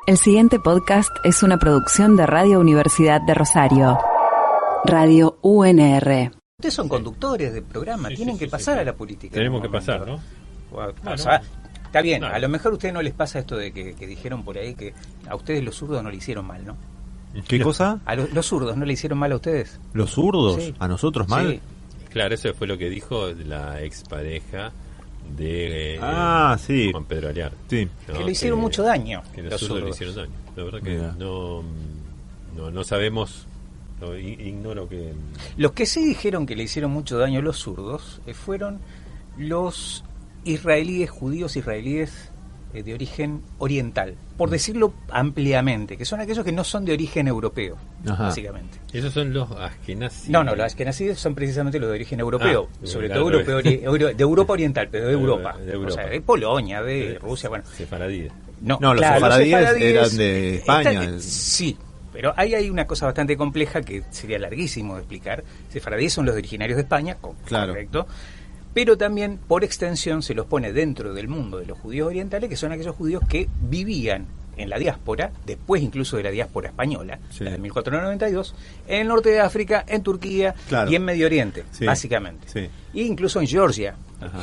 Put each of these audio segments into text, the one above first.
El siguiente podcast es una producción de Radio Universidad de Rosario. Radio UNR. Ustedes son conductores de programa, tienen que pasar a la política. Tenemos que pasar, ¿no? O sea, está bien, a lo mejor a ustedes no les pasa esto de que dijeron por ahí que a ustedes los zurdos no le hicieron mal, ¿no? ¿Qué cosa? A los zurdos no le hicieron mal a ustedes. ¿Los zurdos? Sí. ¿A nosotros mal? Sí. Claro, eso fue lo que dijo la expareja de sí. Juan Pedro Aliar. Sí. ¿No? Que le hicieron mucho daño. Que los los zurdos le zurdos. hicieron daño. La verdad que Mira. no sabemos, ignoro que... Los que sí dijeron que le hicieron mucho daño a los zurdos fueron los israelíes, judíos israelíes de origen oriental, por decirlo ampliamente, que son aquellos que no son de origen europeo, Ajá. básicamente. Esos son los askenazis. No, los askenazíes son precisamente los de origen europeo, sobre todo claro, europeo, de Europa oriental, pero de Europa. De Europa. O sea, de Polonia, de Rusia, bueno. Sefaradíes. No, los sefaradíes eran de España. Sí, pero ahí hay una cosa bastante compleja que sería larguísimo de explicar. Sefaradíes son los originarios de España, Claro. correcto. Pero también, por extensión, se los pone dentro del mundo de los judíos orientales, que son aquellos judíos que vivían en la diáspora, después incluso de la diáspora española, Sí. la de 1492, en el norte de África, en Turquía Claro. y en Medio Oriente, Sí. básicamente. Sí. E incluso en Georgia, Ajá.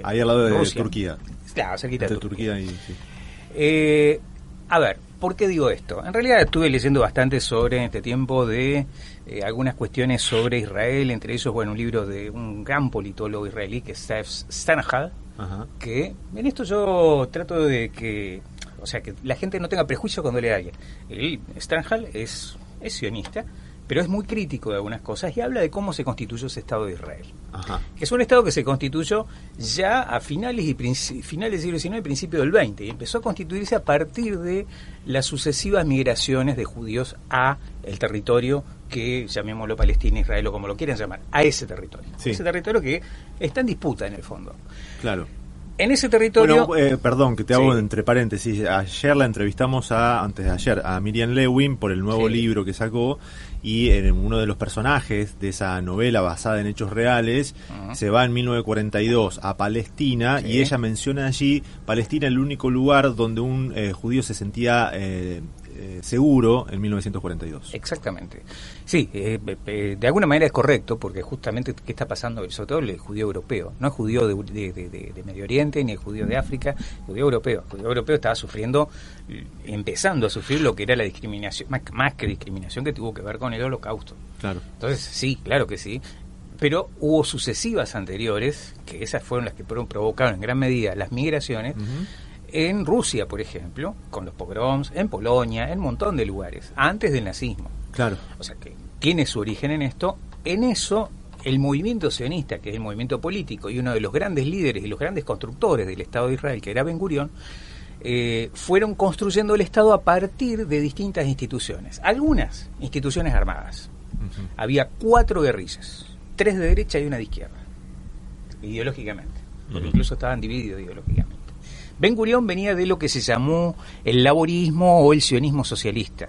ahí al lado de Rusia. Turquía. Claro, cerquita de Entre Turquía y... sí. A ver, ¿por qué digo esto? En realidad estuve leyendo bastante sobre en este tiempo de algunas cuestiones sobre Israel, entre ellos, bueno, un libro de un gran politólogo israelí que es Zev Sternhal, Ajá. que en esto yo trato de que, o sea, que la gente no tenga prejuicio cuando lea a alguien. El Sternhal es sionista, pero es muy crítico de algunas cosas y habla de cómo se constituyó ese Estado de Israel. Ajá. Que es un Estado que se constituyó ya a finales del siglo XIX y principio del XX, y empezó a constituirse a partir de las sucesivas migraciones de judíos a el territorio que, llamémoslo Palestina, Israel o como lo quieran llamar, a ese territorio. Sí. Ese territorio que está en disputa en el fondo. Claro. En ese territorio... Bueno, perdón, que te hago Sí. entre paréntesis. Ayer la entrevistamos antes de ayer, a Miriam Lewin por el nuevo Sí. libro que sacó, y en uno de los personajes de esa novela basada en hechos reales se va en 1942 a Palestina, Sí. y ella menciona allí Palestina, el único lugar donde un judío se sentía seguro en 1942. Exactamente. Sí, de alguna manera es correcto, porque justamente ¿qué está pasando? Sobre todo el judío europeo, no el judío de Medio Oriente ni el judío de África, el judío europeo. El judío europeo estaba sufriendo, empezando a sufrir lo que era la discriminación, más que discriminación, que tuvo que ver con el Holocausto. Claro. Entonces, sí, claro que sí. Pero hubo sucesivas anteriores, que esas fueron las que provocaron en gran medida las migraciones, en Rusia, por ejemplo, con los pogroms, en Polonia, en un montón de lugares, antes del nazismo. Claro. O sea, que tiene su origen en esto. En eso, el movimiento sionista, que es el movimiento político y uno de los grandes líderes y los grandes constructores del Estado de Israel, que era Ben Gurión, fueron construyendo el Estado a partir de distintas instituciones. Algunas instituciones armadas. Había 4 guerrillas, 3 de derecha y una de izquierda, ideológicamente, porque incluso estaban divididos ideológicamente. Ben Gurión venía de lo que se llamó el laborismo o el sionismo socialista,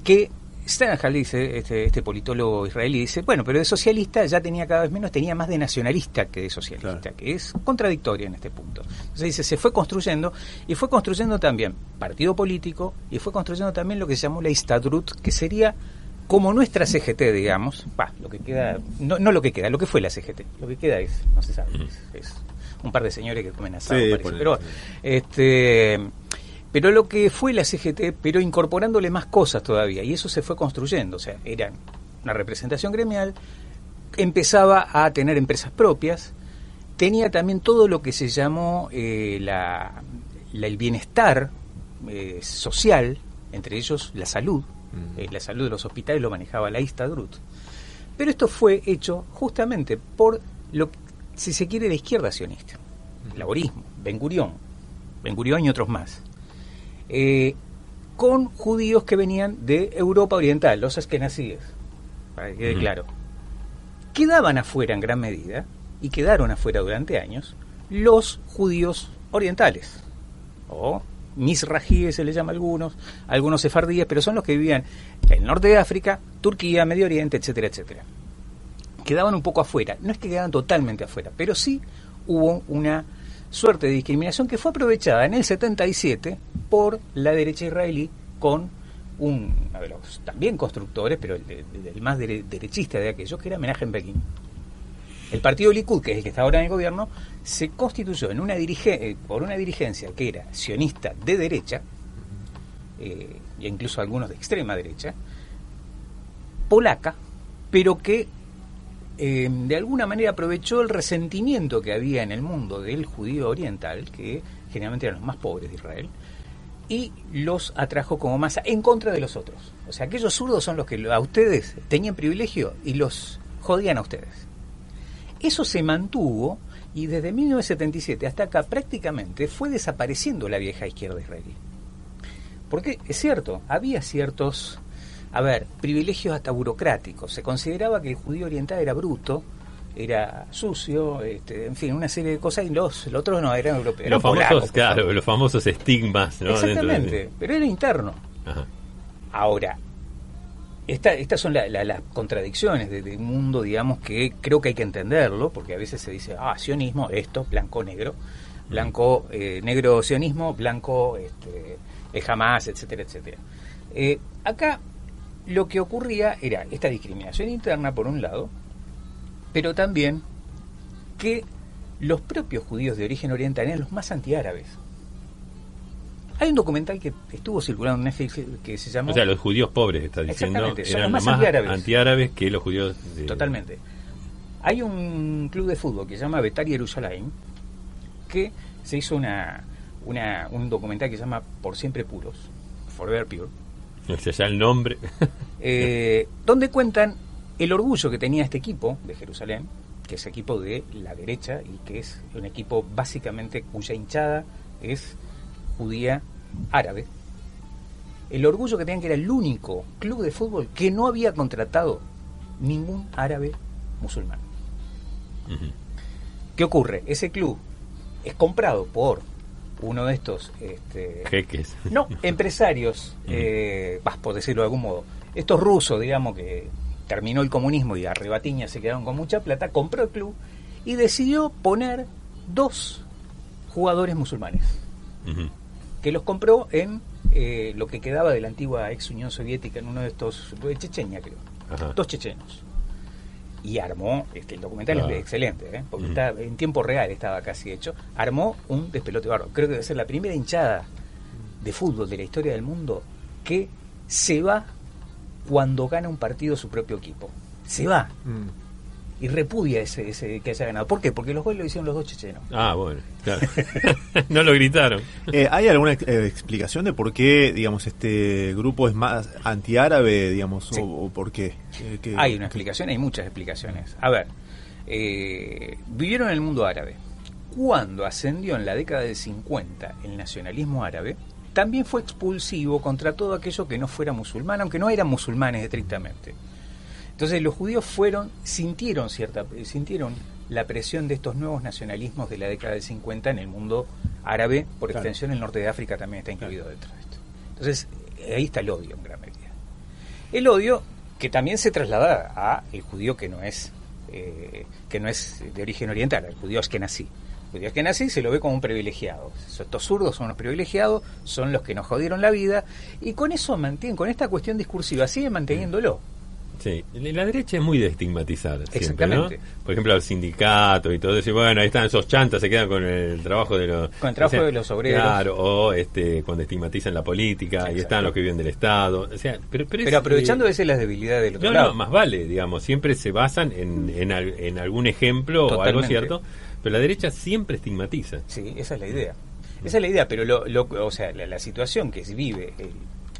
que Sternhal dice, este politólogo israelí, dice, bueno, pero de socialista ya tenía cada vez menos, tenía más de nacionalista que de socialista, Claro. que es contradictorio en este punto. Entonces dice, se fue construyendo, y fue construyendo también partido político, y fue construyendo también lo que se llamó la Histadrut, que sería como nuestra CGT, digamos, lo que queda, no lo que queda, lo que fue la CGT, lo que queda es, no se sabe, es un par de señores que comen asado, Sí, parece. Pero lo que fue la CGT, pero incorporándole más cosas todavía, y eso se fue construyendo, o sea, era una representación gremial, empezaba a tener empresas propias, tenía también todo lo que se llamó el bienestar social, entre ellos la salud de los hospitales lo manejaba la Histadrut. Pero esto fue hecho justamente por si se quiere, la izquierda sionista, el laborismo, Ben Gurión y otros más, con judíos que venían de Europa Oriental, los askenazíes, para que quede claro. Quedaban afuera en gran medida, y quedaron afuera durante años, los judíos orientales, o misrajíes se les llama a algunos sefardíes, pero son los que vivían en el norte de África, Turquía, Medio Oriente, etcétera, etcétera. Quedaban un poco afuera, no es que quedaban totalmente afuera, pero sí hubo una suerte de discriminación que fue aprovechada en el 77 por la derecha israelí con uno de los también constructores, pero el más derechista de aquellos, que era Menachem Begin. El partido Likud, que es el que está ahora en el gobierno, se constituyó en por una dirigencia que era sionista de derecha, e incluso algunos de extrema derecha, polaca, pero que de alguna manera aprovechó el resentimiento que había en el mundo del judío oriental, que generalmente eran los más pobres de Israel, y los atrajo como masa en contra de los otros. O sea, aquellos zurdos son los que a ustedes tenían privilegio y los jodían a ustedes. Eso se mantuvo y desde 1977 hasta acá prácticamente fue desapareciendo la vieja izquierda israelí. Porque es cierto, había ciertos, privilegios hasta burocráticos. Se consideraba que el judío oriental era bruto, era sucio, en fin, una serie de cosas, y los otros no, eran europeos. Los famosos, polacos, claro, los famosos estigmas, ¿no? Exactamente, pero era interno. Ajá. Ahora, estas son las contradicciones de un mundo, digamos, que creo que hay que entenderlo, porque a veces se dice, sionismo, esto, blanco-negro, negro sionismo, blanco Hamas, etcétera, etcétera. Acá lo que ocurría era esta discriminación interna, por un lado, pero también que los propios judíos de origen oriental eran los más antiárabes. Hay un documental que estuvo circulando en Netflix que se llama... O sea, los judíos pobres, está diciendo, eran los más antiárabes que los judíos... Totalmente. Hay un club de fútbol que se llama Betar Yerushalayim, que se hizo un documental que se llama Por Siempre Puros, Forever Pure. O sea, ya el nombre... donde cuentan el orgullo que tenía este equipo de Jerusalén, que es equipo de la derecha y que es un equipo básicamente cuya hinchada es judía árabe. El orgullo que tenían que era el único club de fútbol que no había contratado ningún árabe musulmán. Uh-huh. ¿Qué ocurre? Ese club es comprado por uno de estos jeques. No, empresarios, por decirlo de algún modo. Estos rusos, digamos, que terminó el comunismo y a rebatiña se quedaron con mucha plata, compró el club y decidió poner 2 jugadores musulmanes. Uh-huh. Que los compró en lo que quedaba de la antigua ex Unión Soviética, en uno de estos, de Chechenia, creo. Ajá. 2 chechenos. Y armó, el documental es excelente, porque está en tiempo real, estaba casi hecho, armó un despelote bárbaro. Creo que debe ser la primera hinchada de fútbol de la historia del mundo que se va cuando gana un partido su propio equipo. Se va. Y repudia ese que haya ganado. ¿Por qué? Porque los goles lo hicieron los 2 chechenos. Bueno, claro. No lo gritaron. ¿Hay alguna explicación de por qué, digamos, este grupo es más antiárabe, digamos, sí. o por qué? Hay una explicación, hay muchas explicaciones. A ver, vivieron en el mundo árabe. Cuando ascendió en la década del 50 el nacionalismo árabe, también fue expulsivo contra todo aquello que no fuera musulmán, aunque no eran musulmanes estrictamente. Entonces los judíos sintieron la presión de estos nuevos nacionalismos de la década del 50 en el mundo árabe, por extensión el norte de África también está incluido dentro de esto. Entonces ahí está el odio en gran medida. El odio que también se traslada a el judío que no es de origen oriental, el judío askenazí. El judío askenazí se lo ve como un privilegiado. Estos zurdos son los privilegiados, son los que nos jodieron la vida, y con eso con esta cuestión discursiva siguen manteniéndolo. Sí, la derecha es muy de estigmatizar siempre, ¿no? Exactamente. Por ejemplo, al sindicato y todo eso, y bueno, ahí están esos chantas, se quedan con el trabajo de los... Con el trabajo de los obreros. Claro, o cuando estigmatizan la política, y están los que viven del Estado, o sea... Pero aprovechando a veces las debilidades del otro lado. No, más vale, digamos, siempre se basan en algún ejemplo o algo cierto, pero la derecha siempre estigmatiza. Sí, esa es la idea. Esa es la idea, pero la situación que vive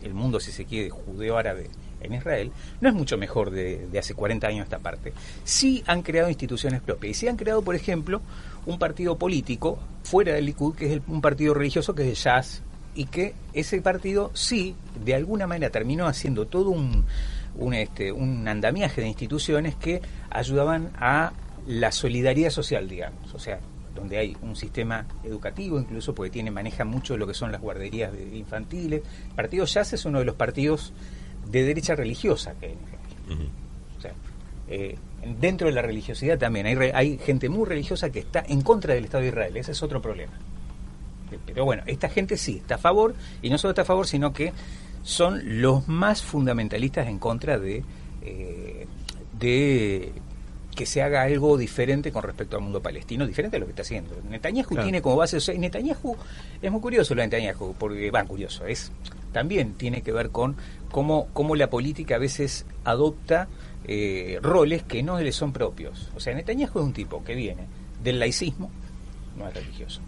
el mundo, si se quiere, judeo-árabe en Israel, no es mucho mejor de hace 40 años esta parte. Sí han creado instituciones propias, y sí han creado, por ejemplo, un partido político fuera del Likud, que es un partido religioso, que es el Shas, y que ese partido sí, de alguna manera, terminó haciendo todo un andamiaje de instituciones que ayudaban a la solidaridad social, digamos, o sea, donde hay un sistema educativo incluso, porque maneja mucho lo que son las guarderías infantiles. El partido Shas es uno de los partidos de derecha religiosa que hay en Israel. Uh-huh. O sea, dentro de la religiosidad también hay gente muy religiosa que está en contra del Estado de Israel. Ese es otro problema. Pero bueno, esta gente sí está a favor, y no solo está a favor, sino que son los más fundamentalistas en contra de que se haga algo diferente con respecto al mundo palestino, diferente a lo que está haciendo. Netanyahu tiene como base, o sea, Netanyahu es muy curioso lo de Netanyahu, porque curioso, también tiene que ver con cómo la política a veces adopta roles que no le son propios. O sea, Netanyahu es un tipo que viene del laicismo, no es religioso,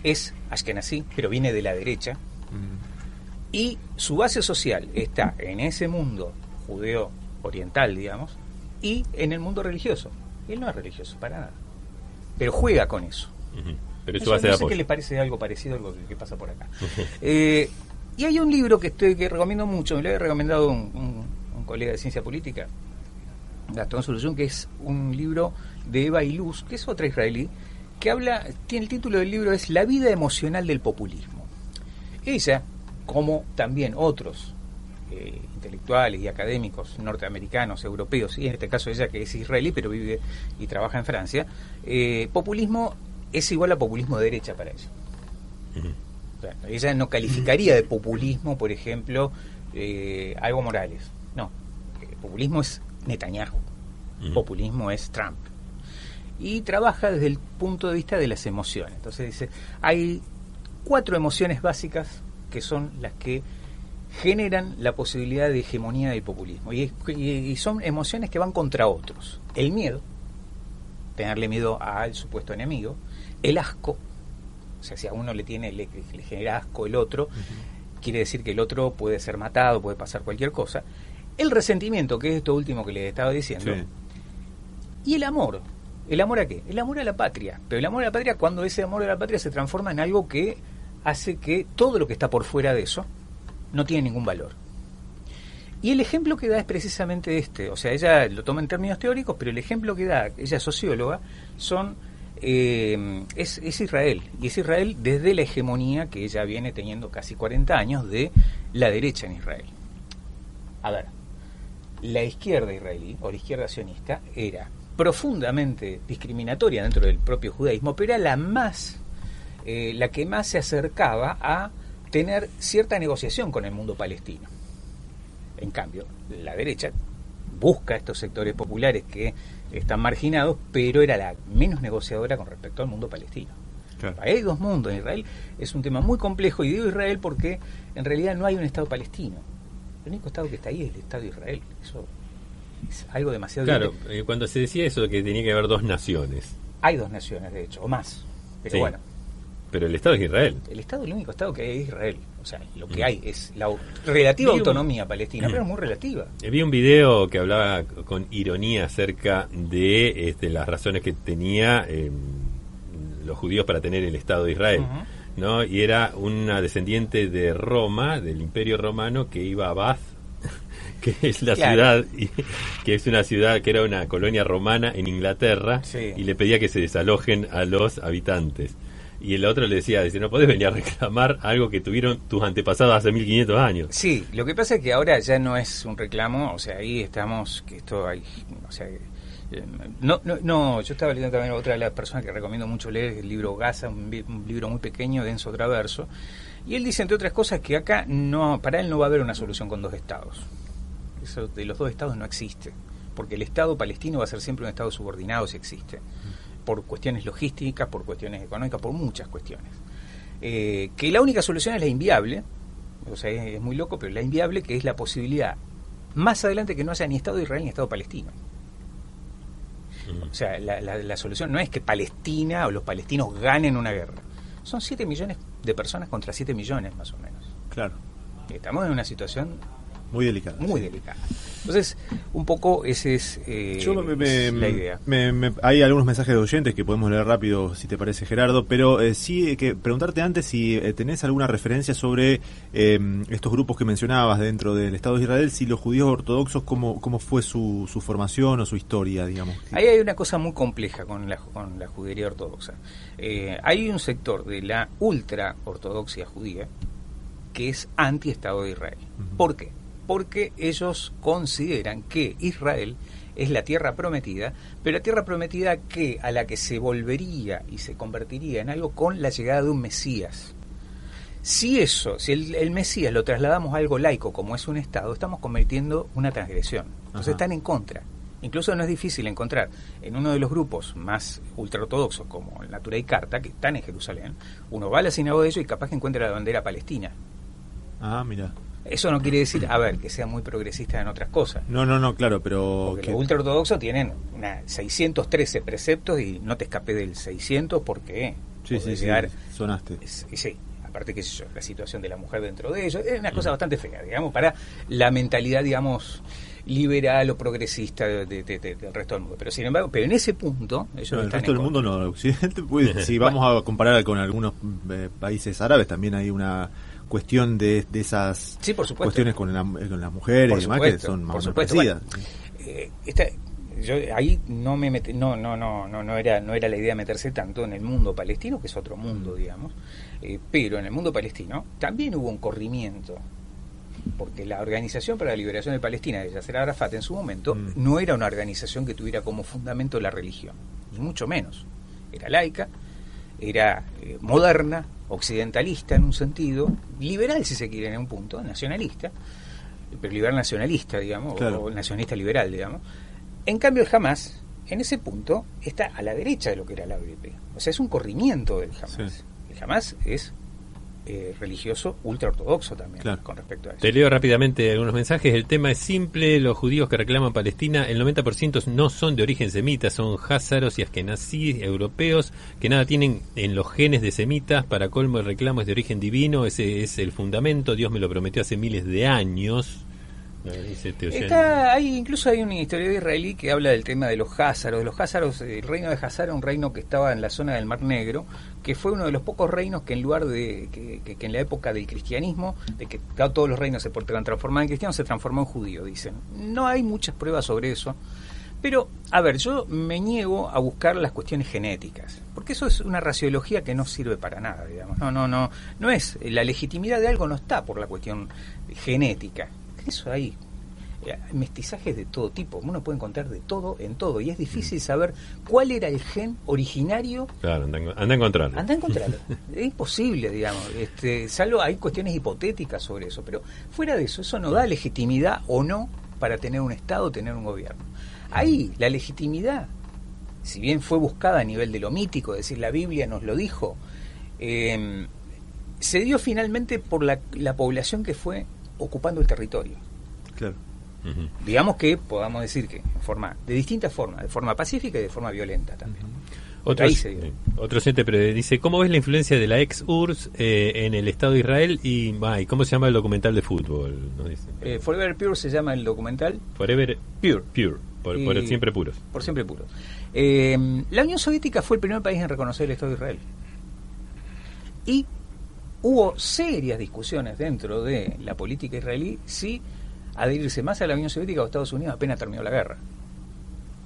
es ashkenazí, pero viene de la derecha, y su base social está en ese mundo judeo oriental, digamos, y en el mundo religioso. Él no es religioso para nada, pero juega con eso. Pero eso va a ser no sé qué le parece algo parecido a algo que pasa por acá. Y hay un libro que recomiendo mucho, me lo he recomendado un colega de ciencia política, Gastón Solución, que es un libro de Eva Iluz, que es otra israelí, que tiene el título del libro es La vida emocional del populismo. Ella, como también otros intelectuales y académicos norteamericanos, europeos, y en este caso ella que es israelí pero vive y trabaja en Francia, populismo es igual a populismo de derecha para ella. O sea, ella no calificaría de populismo, por ejemplo, a Evo Morales. No, populismo es Netanyahu, populismo es Trump. Y trabaja desde el punto de vista de las emociones. Entonces dice, hay 4 emociones básicas que son las que generan la posibilidad de hegemonía del populismo. Y son emociones que van contra otros. El miedo, tenerle miedo al supuesto enemigo. El asco, o sea, si a uno le genera asco el otro, quiere decir que el otro puede ser matado, puede pasar cualquier cosa. El resentimiento, que es esto último que les estaba diciendo. Sí. Y el amor. ¿El amor a qué? El amor a la patria. Pero el amor a la patria, cuando ese amor a la patria se transforma en algo que hace que todo lo que está por fuera de eso no tiene ningún valor. Y el ejemplo que da es precisamente este. O sea, ella lo toma en términos teóricos, pero el ejemplo que da, ella es socióloga, es Israel. Y es Israel desde la hegemonía que ella viene teniendo casi 40 años de la derecha en Israel. A ver, la izquierda israelí, o la izquierda sionista, era profundamente discriminatoria dentro del propio judaísmo, pero era la que más se acercaba a tener cierta negociación con el mundo palestino. En cambio, la derecha busca estos sectores populares que están marginados, pero era la menos negociadora con respecto al mundo palestino. Claro. Hay 2 mundos. En Israel es un tema muy complejo, y digo Israel porque en realidad no hay un Estado palestino. El único Estado que está ahí es el Estado de Israel. Eso es algo demasiado... Claro, cuando se decía eso, que tenía que haber 2 naciones. Hay 2 naciones, de hecho, o más. Pero sí, bueno. Pero el Estado es Israel. El único Estado que hay es Israel. O sea, lo que hay es la relativa autonomía palestina, pero es muy relativa. Vi un video que hablaba con ironía acerca de las razones que tenía los judíos para tener el Estado de Israel. ¿No? Y era una descendiente de Roma, del Imperio Romano, que iba a Bath, que es la ciudad, que es una ciudad que era una colonia romana en Inglaterra, y le pedía que se desalojen a los habitantes. Y el otro le decía, no podés venir a reclamar algo que tuvieron tus antepasados hace 1500 años. Sí, lo que pasa es que ahora ya no es un reclamo, o sea, ahí estamos, que esto hay, o sea, no, yo estaba leyendo también otra de las personas que recomiendo mucho leer, el libro Gaza, un libro muy pequeño, denso traverso, y él dice, entre otras cosas, que acá para él no va a haber una solución con 2 estados. Eso de los 2 estados no existe, porque el Estado palestino va a ser siempre un Estado subordinado si existe, por cuestiones logísticas, por cuestiones económicas, por muchas cuestiones. Que la única solución es la inviable, o sea, es muy loco, pero la inviable, que es la posibilidad más adelante que no haya ni Estado de Israel ni Estado palestino. O sea, la solución no es que Palestina o los palestinos ganen una guerra. Son 7 millones de personas contra 7 millones más o menos. Claro. Estamos en una situación muy delicada. Muy delicada. Entonces, un poco ese es la idea. Hay algunos mensajes de oyentes que podemos leer rápido, si te parece, Gerardo, pero sí que preguntarte antes si tenés alguna referencia sobre estos grupos que mencionabas dentro del Estado de Israel, si los judíos ortodoxos, cómo fue su formación o su historia, digamos. Ahí hay una cosa muy compleja con la judería ortodoxa. Hay un sector de la ultra ortodoxia judía que es anti-Estado de Israel. ¿Por qué? porque ellos consideran que Israel es la tierra prometida, pero la tierra prometida a la que se volvería y se convertiría en algo con la llegada de un Mesías. Si el Mesías lo trasladamos a algo laico como es un Estado, estamos cometiendo una transgresión. Entonces están en contra. Incluso no es difícil encontrar en uno de los grupos más ultraortodoxos como el Natura y Carta, que están en Jerusalén, uno va a la sinagoga de ellos y capaz que encuentra la bandera palestina. Mira. Eso no quiere decir, que sea muy progresista en otras cosas. No, claro, pero... Porque los ultraortodoxos tienen 613 preceptos y no te escapé del 600 porque... Sí, sonaste. Sí, aparte que la situación de la mujer dentro de ellos es una cosa bastante fea, digamos, para la mentalidad, digamos, liberal o progresista del resto del mundo. Pero sin embargo, en ese punto... ellos el resto del mundo no, el occidente, pues, si vamos a comparar con algunos países árabes, también hay una... cuestión de esas cuestiones con las mujeres y demás que son más parecidas. Yo ahí no me metí, no era la idea meterse tanto en el mundo palestino, que es otro mundo, digamos, pero en el mundo palestino también hubo un corrimiento, porque la Organización para la Liberación de Palestina de Yasser Arafat en su momento no era una organización que tuviera como fundamento la religión, ni mucho menos. Era laica, era moderna, occidentalista en un sentido, liberal si se quiere en un punto, nacionalista, pero liberal nacionalista, digamos, claro, o nacionalista liberal, digamos. En cambio el Hamas, en ese punto, está a la derecha de lo que era la OLP. O sea, es un corrimiento del Hamas. Sí. El Hamas es religioso ultraortodoxo también, claro, con respecto a eso. Te leo rápidamente algunos mensajes. El tema es simple. Los judíos que reclaman Palestina, el 90% no son de origen semita, son házaros y askenazí europeos que nada tienen en los genes de semitas. Para colmo, el reclamo es de origen divino, ese es el fundamento. Dios me lo prometió hace miles de años. Incluso hay un historiador israelí que habla del tema de los házaros. El reino de Hazara, un reino que estaba en la zona del Mar Negro, que fue uno de los pocos reinos que en lugar de que en la época del cristianismo, de que todos los reinos se transformaban en cristianos, se transformó en judío, dicen. No hay muchas pruebas sobre eso, pero yo me niego a buscar las cuestiones genéticas, porque eso es una raciología que no sirve para nada, digamos. No es la legitimidad de algo, no está por la cuestión genética. Eso hay mestizajes de todo tipo, uno puede encontrar de todo en todo, y es difícil saber cuál era el gen originario. Claro, anda a encontrarlo. Es imposible, digamos, salvo hay cuestiones hipotéticas sobre eso, pero fuera de eso no da legitimidad o no para tener un Estado, tener un gobierno. Ahí la legitimidad, si bien fue buscada a nivel de lo mítico, es decir, la Biblia nos lo dijo, se dio finalmente por la población que fue ocupando el territorio. Claro. Uh-huh. Digamos que podamos decir que de distintas formas, de forma pacífica y de forma violenta también. Otro oyente dice, ¿cómo ves la influencia de la ex URSS en el Estado de Israel y cómo se llama el documental de fútbol? Nos dice. Forever Pure se llama el documental. Forever Pure. Por siempre puros. Por siempre puros. La Unión Soviética fue el primer país en reconocer el Estado de Israel. Y hubo serias discusiones dentro de la política israelí si adherirse más a la Unión Soviética o a Estados Unidos apenas terminó la guerra.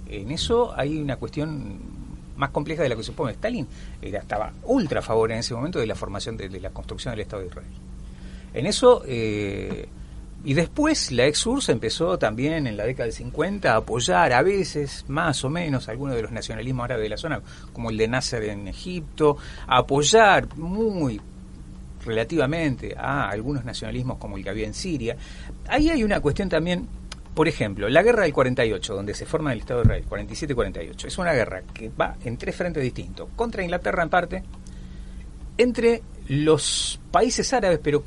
En eso hay una cuestión más compleja de la que se supone. Stalin estaba ultra a favor en ese momento de la formación de la construcción del Estado de Israel. En eso, y después la ex-URSS empezó también en la década del 50 a apoyar a veces, más o menos, algunos de los nacionalismos árabes de la zona, como el de Nasser en Egipto, a apoyar muy relativamente a algunos nacionalismos como el que había en Siria. Ahí hay una cuestión también, por ejemplo, la guerra del 48, donde se forma el Estado de Israel, 47-48, es una guerra que va en tres frentes distintos, contra Inglaterra en parte, entre los países árabes, pero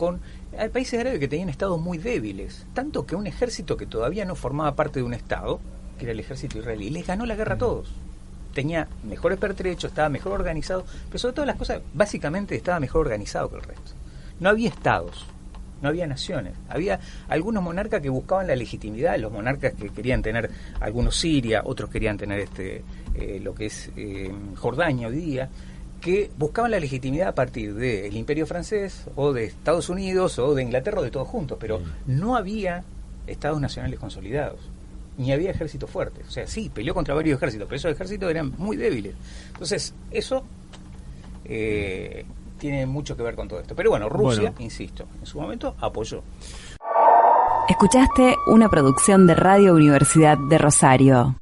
hay países árabes que tenían estados muy débiles, tanto que un ejército que todavía no formaba parte de un estado, que era el ejército israelí, les ganó la guerra a todos. Tenía mejores pertrechos, estaba mejor organizado, pero sobre todas las cosas, básicamente estaba mejor organizado que el resto. No había estados, no había naciones, había algunos monarcas que buscaban la legitimidad, los monarcas que querían tener, algunos Siria, otros querían tener lo que es Jordania hoy día, que buscaban la legitimidad a partir del Imperio Francés, o de Estados Unidos, o de Inglaterra, o de todos juntos, pero no había estados nacionales consolidados, ni había ejércitos fuertes. O sea, sí, peleó contra varios ejércitos, pero esos ejércitos eran muy débiles. Entonces, eso tiene mucho que ver con todo esto. Pero bueno, Rusia, insisto, en su momento apoyó. Escuchaste una producción de Radio Universidad de Rosario.